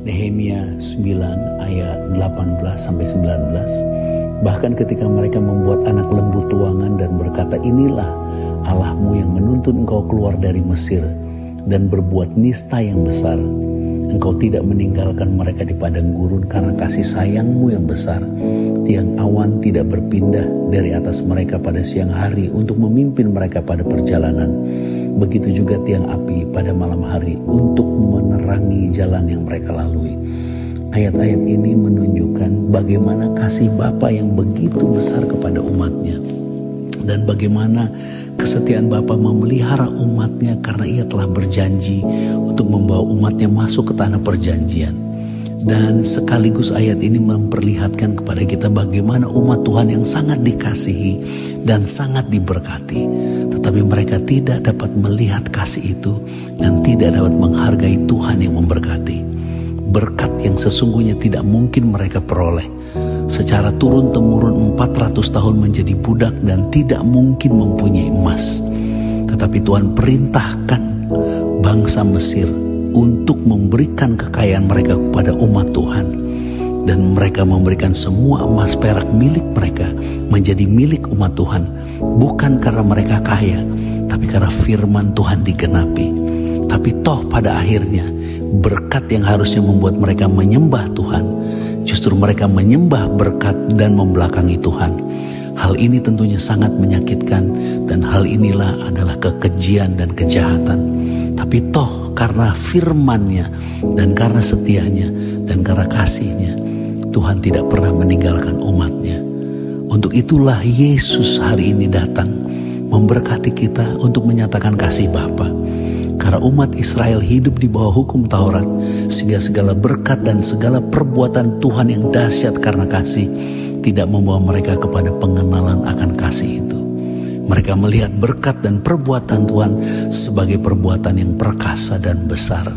Nehemia 9 ayat 18-19. Bahkan ketika mereka membuat anak lembu tuangan dan berkata, inilah Allahmu yang menuntun engkau keluar dari Mesir dan berbuat nista yang besar. Engkau tidak meninggalkan mereka di padang gurun karena kasih sayangmu yang besar. Tiang awan tidak berpindah dari atas mereka pada siang hari untuk memimpin mereka pada perjalanan. Begitu juga tiang api pada malam hari untuk menerangi jalan yang mereka lalui. Ayat-ayat ini menunjukkan bagaimana kasih Bapa yang begitu besar kepada umatnya. Dan bagaimana kesetiaan Bapa memelihara umatnya karena ia telah berjanji untuk membawa umatnya masuk ke tanah perjanjian. Dan sekaligus ayat ini memperlihatkan kepada kita bagaimana umat Tuhan yang sangat dikasihi dan sangat diberkati. Tetapi mereka tidak dapat melihat kasih itu dan tidak dapat menghargai Tuhan yang memberkati. Berkat yang sesungguhnya tidak mungkin mereka peroleh. Secara turun-temurun 400 tahun menjadi budak dan tidak mungkin mempunyai emas. Tetapi Tuhan perintahkan bangsa Mesir untuk memberikan kekayaan mereka kepada umat Tuhan. Dan mereka memberikan semua emas perak milik mereka menjadi milik umat Tuhan. Bukan karena mereka kaya, tapi karena firman Tuhan digenapi. Tapi toh pada akhirnya berkat yang harusnya membuat mereka menyembah Tuhan, justru mereka menyembah berkat dan membelakangi Tuhan. Hal ini tentunya sangat menyakitkan dan hal inilah adalah kekejian dan kejahatan. Tapi toh karena firman-Nya dan karena setianya dan karena kasih-Nya, Tuhan tidak pernah meninggalkan umat-Nya. Untuk itulah Yesus hari ini datang memberkati kita untuk menyatakan kasih Bapa. Karena umat Israel hidup di bawah hukum Taurat, sehingga segala berkat dan segala perbuatan Tuhan yang dahsyat karena kasih tidak membawa mereka kepada pengenalan akan kasih itu. Mereka melihat berkat dan perbuatan Tuhan sebagai perbuatan yang perkasa dan besar.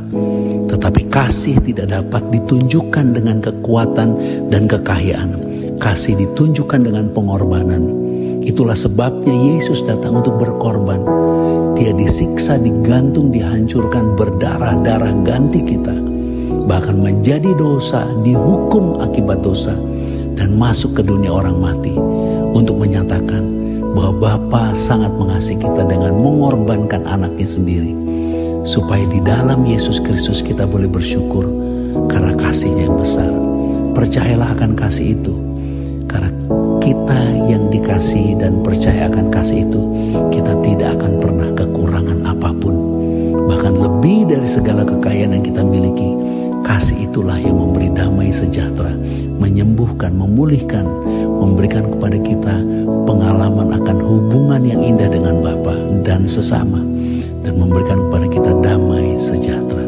Tetapi kasih tidak dapat ditunjukkan dengan kekuatan dan kekayaan. Kasih ditunjukkan dengan pengorbanan. Itulah sebabnya Yesus datang untuk berkorban. Dia disiksa, digantung, dihancurkan, berdarah-darah ganti kita. Bahkan menjadi dosa, dihukum akibat dosa, dan masuk ke dunia orang mati untuk menyatakan bahwa Bapa sangat mengasihi kita dengan mengorbankan anaknya sendiri. Supaya di dalam Yesus Kristus kita boleh bersyukur karena kasih-Nya yang besar. Percayalah akan kasih itu. Karena kita yang dikasihi dan percaya akan kasih itu, kita tidak akan pernah kekurangan apapun. Bahkan lebih dari segala kekayaan yang kita miliki, kasih itulah yang memberi damai sejahtera, menyembuhkan, memulihkan, memberikan kepada kita pengalaman akan hubungan yang indah dengan Bapa dan sesama, dan memberikan kepada kita damai sejahtera.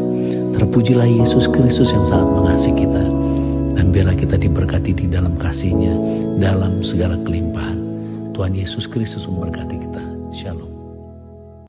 Terpujilah Yesus Kristus yang sangat mengasihi kita, dan biarlah kita diberkati di dalam kasih-Nya dalam segala kelimpahan. Tuhan Yesus Kristus memberkati kita. Shalom.